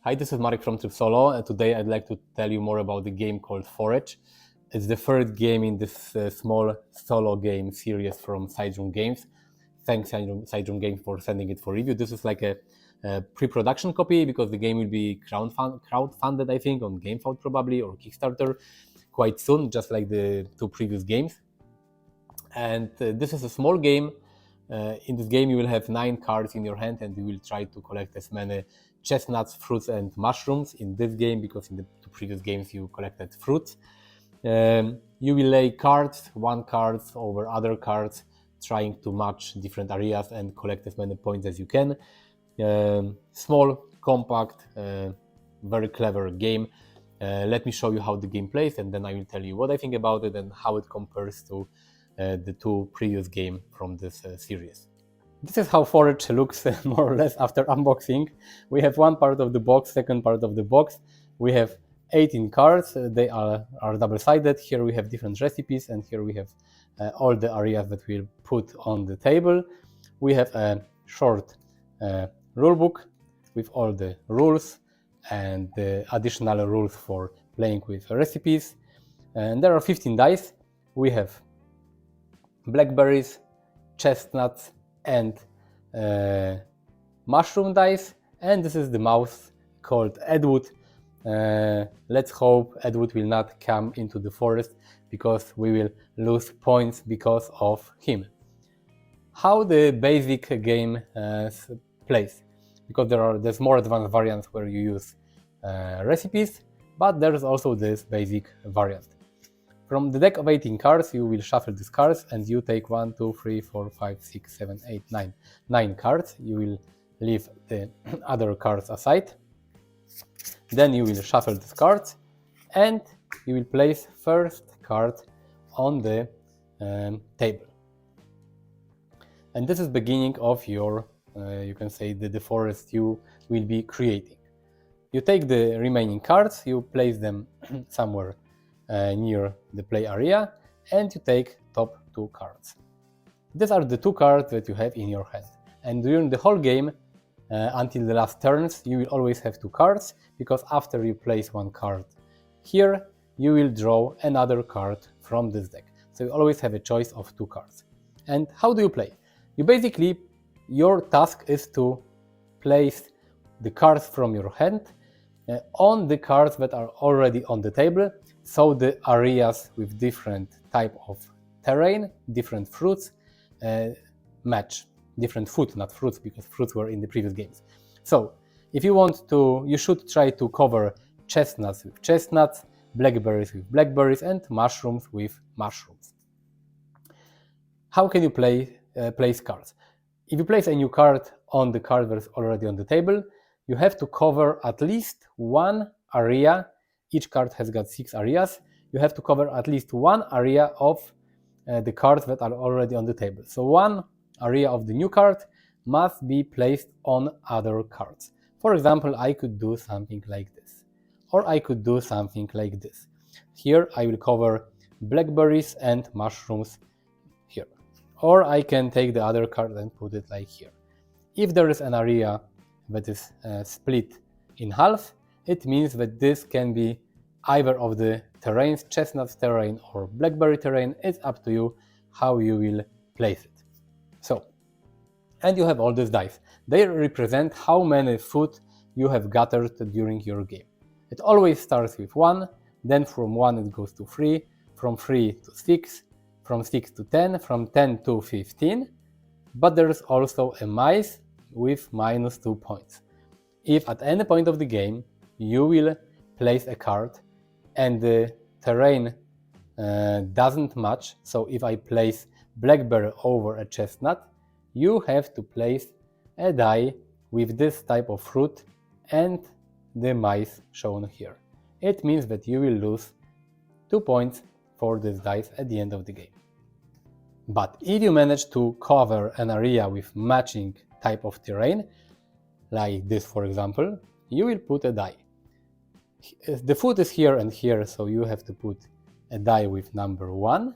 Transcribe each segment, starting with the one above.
Hi, this is Marek from Tryb Solo, and today I'd like to tell you more about the game called Forage. It's the third game in this small solo game series from Tryb Games. Thanks Tryb Games for sending it for review. This is like a pre-production copy because the game will be crowdfunded, I think, on GameFound probably, or Kickstarter quite soon, just like the two previous games. And this is a small game. In this game you will have 9 cards in your hand and you will try to collect as many chestnuts, fruits and mushrooms in this game, because in the two previous games you collected fruits. You will lay cards, one card over other cards, trying to match different areas and collect as many points as you can. Small, compact, very clever game. Let me show you how the game plays, and then I will tell you what I think about it and how it compares to the two previous games from this series. This is how Forage looks more or less after unboxing. We have one part of the box, second part of the box. We have 18 cards, they are double-sided. Here we have different recipes, and here we have all the areas that we'll put on the table. We have a short rule book with all the rules and the additional rules for playing with recipes. And there are 15 dice. We have blackberries, chestnuts, and mushroom dice, and this is the mouse called Edward. Let's hope Edward will not come into the forest, because we will lose points because of him. How the basic game plays, because there's more advanced variants where you use recipes, but there's also this basic variant. From the deck of 18 cards, you will shuffle these cards and you take 1, 2, 3, 4, 5, 6, 7, 8, 9. 9 cards. You will leave the other cards aside. Then you will shuffle these cards and you will place first card on the table. And this is beginning of your, you can say, the forest you will be creating. You take the remaining cards, you place them somewhere near the play area, and you take top 2 cards. These are the 2 cards that you have in your hand, and during the whole game until the last turns you will always have 2 cards, because after you place 1 card here you will draw another card from this deck, so you always have a choice of 2 cards. And how do you play? You basically, your task is to place the cards from your hand on the cards that are already on the table, so the areas with different type of terrain, different fruits match. Different food, not fruits, because fruits were in the previous games. So if you want to, you should try to cover chestnuts with chestnuts, blackberries with blackberries, and mushrooms with mushrooms. How can you place cards? If you place a new card on the card that is already on the table, you have to cover at least one area. Each card has got 6 areas. You have to cover at least one area of the cards that are already on the table. So one area of the new card must be placed on other cards. For example, I could do something like this, or I could do something like this. Here I will cover blackberries and mushrooms here. Or I can take the other card and put it like here. If there is an area that is split in half, it means that this can be either of the terrains, chestnut terrain or blackberry terrain. It's up to you how you will place it. So, and you have all these dice. They represent how many food you have gathered during your game. It always starts with 1, then from 1 it goes to 3, from 3 to 6, from 6 to 10, from 10 to 15, but there is also a mice with -2 points. If at any point of the game you will place a card and the terrain doesn't match, so if I place blackberry over a chestnut, you have to place a die with this type of fruit and the mice shown here. It means that you will lose 2 points for this dice at the end of the game. But if you manage to cover an area with matching type of terrain, like this for example, you will put a die. The food is here and here, so you have to put a die with number 1,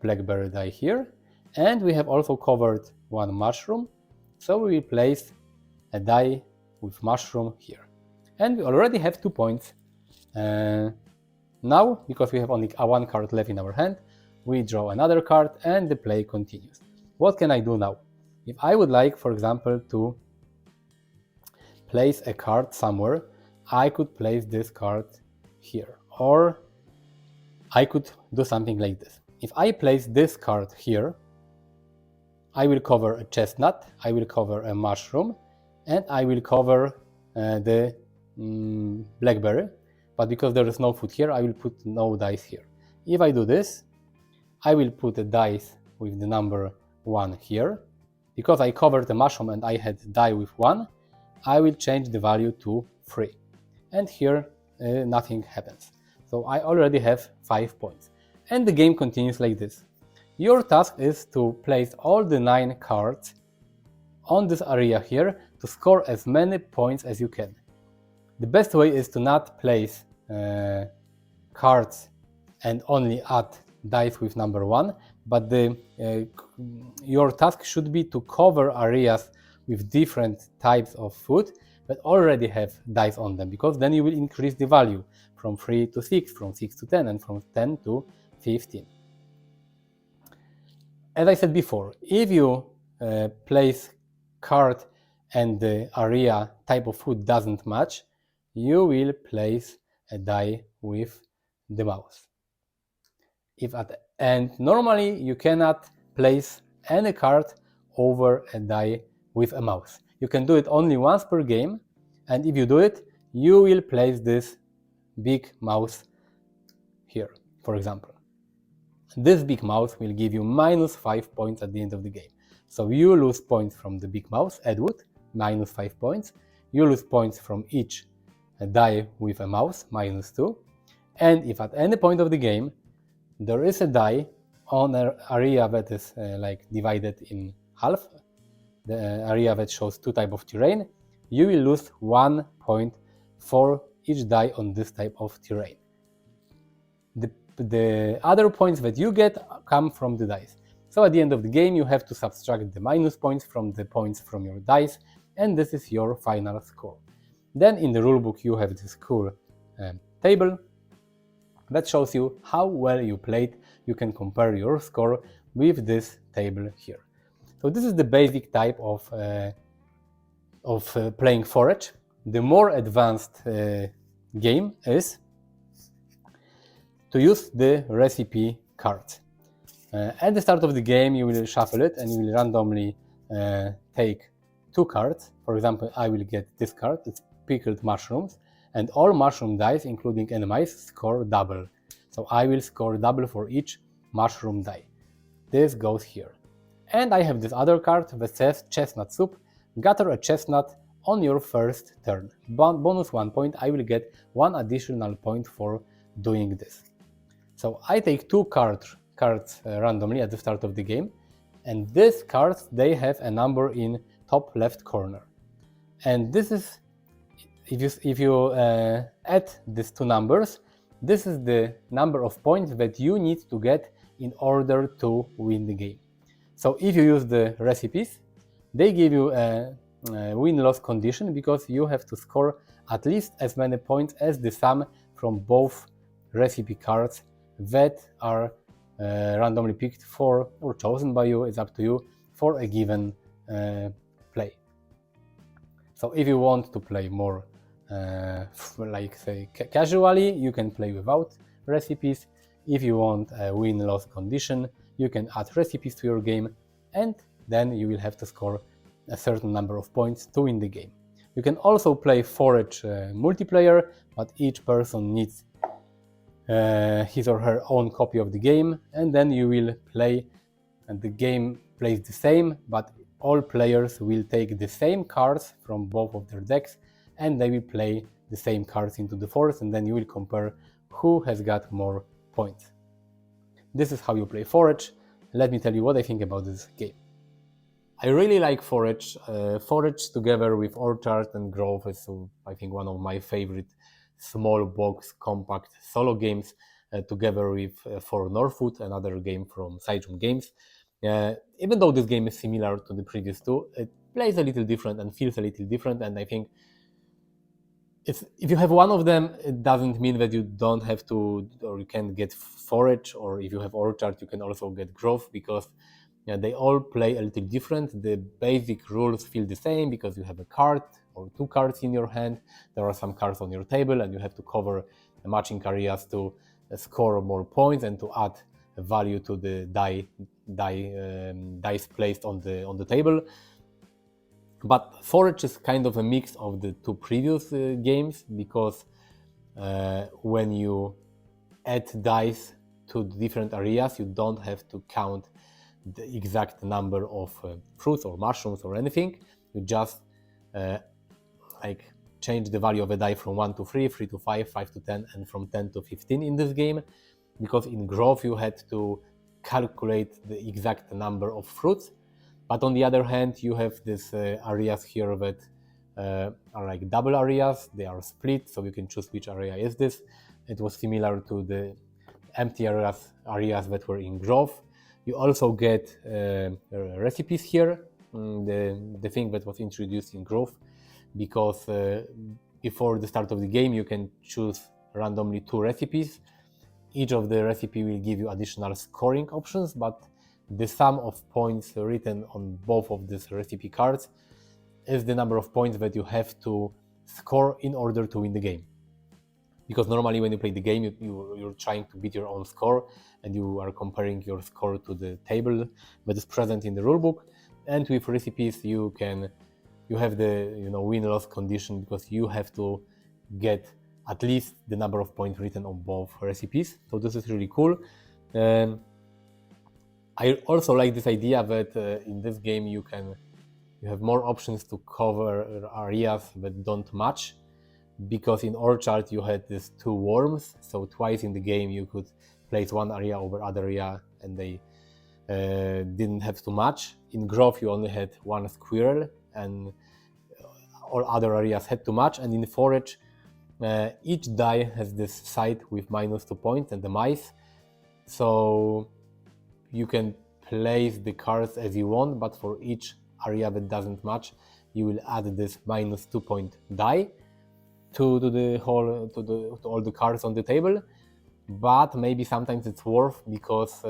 blackberry die here, and we have also covered 1 mushroom, so we will place a die with mushroom here. And we already have 2 points. Now, because we have only one card left in our hand, we draw another card and the play continues. What can I do now? If I would like, for example, to place a card somewhere, I could place this card here, or I could do something like this. If I place this card here, I will cover a chestnut, I will cover a mushroom, and I will cover the blackberry. But because there is no food here, I will put no dice here. If I do this, I will put a dice with the number 1 here. Because I covered the mushroom and I had die with 1, I will change the value to 3. And here nothing happens. So I already have 5 points. And the game continues like this. Your task is to place all the 9 cards on this area here to score as many points as you can. The best way is to not place cards and only add dice with number 1, but your task should be to cover areas with different types of food that already have dice on them, because then you will increase the value from 3 to 6, from 6 to 10, and from 10 to 15. As I said before, if you place card and the area type of food doesn't match, you will place a die with the mouse. And normally you cannot place any card over a die with a mouse. You can do it only once per game, and if you do it, you will place this big mouse here, for example. This big mouse will give you -5 points at the end of the game. So you lose points from the big mouse, Edward, -5 points. You lose points from each die with a mouse, -2. And if at any point of the game there is a die on an area that is like divided in half, the area that shows 2 types of terrain, you will lose 1 point for each die on this type of terrain. The other points that you get come from the dice. So at the end of the game you have to subtract the minus points from the points from your dice, and this is your final score. Then in the rulebook you have this cool table that shows you how well you played. You can compare your score with this table here. So this is the basic type of playing Forage. The more advanced game is to use the recipe cards. At the start of the game you will shuffle it and you will randomly take 2 cards. For example, I will get this card, it's pickled mushrooms, and all mushroom dice, including enemies, score double. So I will score double for each mushroom die. This goes here. And I have this other card that says chestnut soup. Gather a chestnut on your first turn. Bonus 1 point, I will get 1 additional point for doing this. So I take 2 cards randomly at the start of the game, and these cards, they have a number in top left corner. And this is, if you add these 2 numbers, this is the number of points that you need to get in order to win the game. So if you use the recipes, they give you a win-loss condition, because you have to score at least as many points as the sum from both recipe cards that are randomly picked for or chosen by you, it's up to you, for a given play. So if you want to play more like say casually, you can play without recipes. If you want a win-loss condition, you can add recipes to your game, and then you will have to score a certain number of points to win the game. You can also play Forage multiplayer, but each person needs his or her own copy of the game, and then you will play, and the game plays the same, but all players will take the same cards from both of their decks, and they will play the same cards into the forest, and then you will compare who has got more points. This is how you play Forage. Let me tell you what I think about this game. I really like Forage. Forage together with Orchard and Grove is, I think, one of my favorite small box compact solo games, together with For Northwood, another game from Sidrum Games. Even though this game is similar to the previous 2, plays a little different and feels a little different. And I think if you have one of them, it doesn't mean that you don't have to, or you can get Forage, or if you have Orchard, you can also get Growth, because they all play a little different. The basic rules feel the same because you have a card or 2 cards in your hand. There are some cards on your table, and you have to cover the matching areas to score more points and to add a value to the dice placed on the table. But Forage is kind of a mix of the 2 previous games, because when you add dice to different areas, you don't have to count the exact number of fruits or mushrooms or anything. You just like change the value of a die from 1 to 3, 3 to 5, 5 to 10, and from 10 to 15 in this game, because in Growth you had to calculate the exact number of fruits. But on the other hand, you have these areas here that are like double areas. They are split, so you can choose which area is this. It was similar to the empty areas that were in Growth. You also get recipes here, the thing that was introduced in Growth, because before the start of the game you can choose randomly 2 recipes. Each of the recipe will give you additional scoring options, but the sum of points written on both of these recipe cards is the number of points that you have to score in order to win the game. Because normally when you play the game, you're trying to beat your own score, and you are comparing your score to the table that is present in the rulebook. And with recipes, you have the win-loss condition, because you have to get at least the number of points written on both recipes. So this is really cool. I also like this idea that in this game you have more options to cover areas that don't match, because in Orchard you had these 2 worms, so twice in the game you could place one area over other area and they didn't have to match. In Growth you only had 1 squirrel and all other areas had to match, and in Forage each die has this side with -2 points and the mice, so you can place the cards as you want, but for each area that doesn't match, you will add this -2 point die to all the cards on the table. But maybe sometimes it's worth, because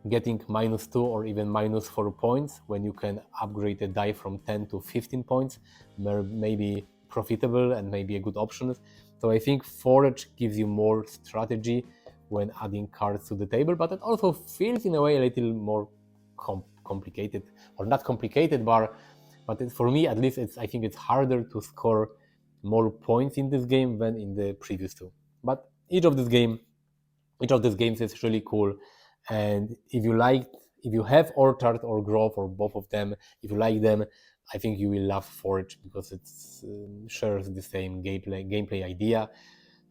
getting -2 or even -4 points when you can upgrade a die from 10 to 15 points may be profitable and maybe a good option. So I think Forage gives you more strategy when adding cards to the table, but it also feels in a way a little more complicated, or not complicated, but for me at least, I think it's harder to score more points in this game than in the previous 2. But each of these games is really cool, and if you have Orchard or Growth or both of them, if you like them, I think you will love Forage, because it shares the same gameplay idea.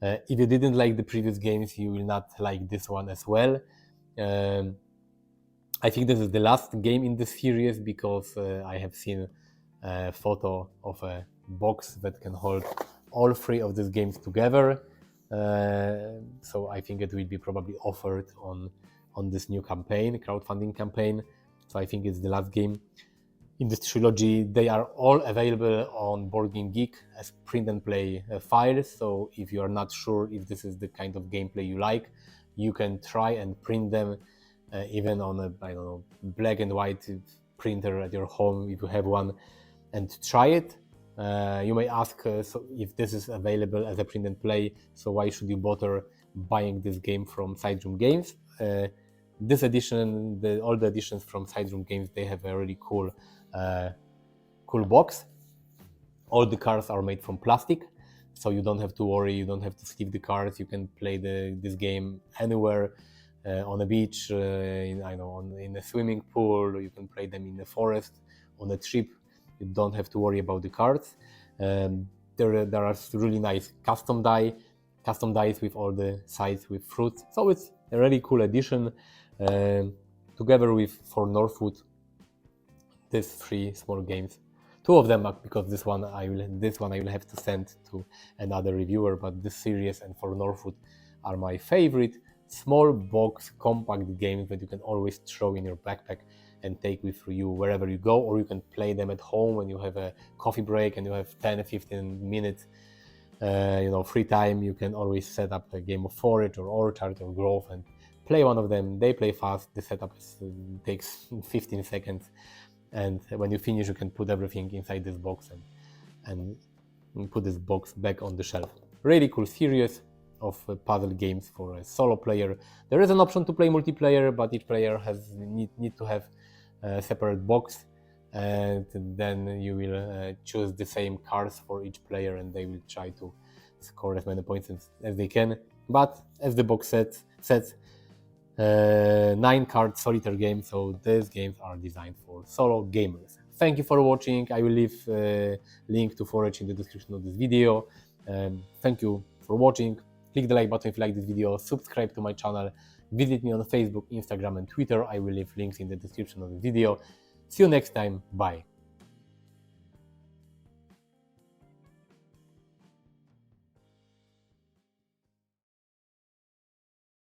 If you didn't like the previous games, you will not like this one as well. I think this is the last game in the series, because I have seen a photo of a box that can hold all 3 of these games together. So I think it will be probably offered on this new crowdfunding campaign. So I think it's the last game in this trilogy. They are all available on Board Game Geek as print and play files. So if you are not sure if this is the kind of gameplay you like, you can try and print them even on a black and white printer at your home if you have one, and try it. You may ask so if this is available as a print and play, so why should you bother buying this game from Sidesroom Games? This edition, all the editions from Sidesroom Games, they have a really cool box. All the cards are made from plastic, so you don't have to worry, you don't have to sleeve the cards. You can play this game anywhere, on a beach, in a swimming pool. You can play them in the forest, on a trip. You don't have to worry about the cards. There are really nice custom dice with all the sides with fruits. So it's a really cool addition. Together with For Northwood, these 3 small games. 2 of them, because this one I will have to send to another reviewer, but this series and For Northwood are my favorite small box compact games that you can always throw in your backpack and take with you wherever you go, or you can play them at home when you have a coffee break and you have 10-15 minutes free time. You can always set up a game of Forage or Orchard or Grove and play one of them. They play fast. The setup takes 15 seconds, and when you finish, you can put everything inside this box and put this box back on the shelf. Really cool series of puzzle games for a solo player. There is an option to play multiplayer, but each player need to have a separate box, and then you will choose the same cards for each player, and they will try to score as many points as they can. But as the box says, 9-card solitaire game, so these games are designed for solo gamers. Thank you for watching. I will leave a link to Forage in the description of this video. Thank you for watching. Click the like button if you like this video, subscribe to my channel, visit me on Facebook, Instagram and Twitter. I will leave links in the description of the video. See you next time, bye.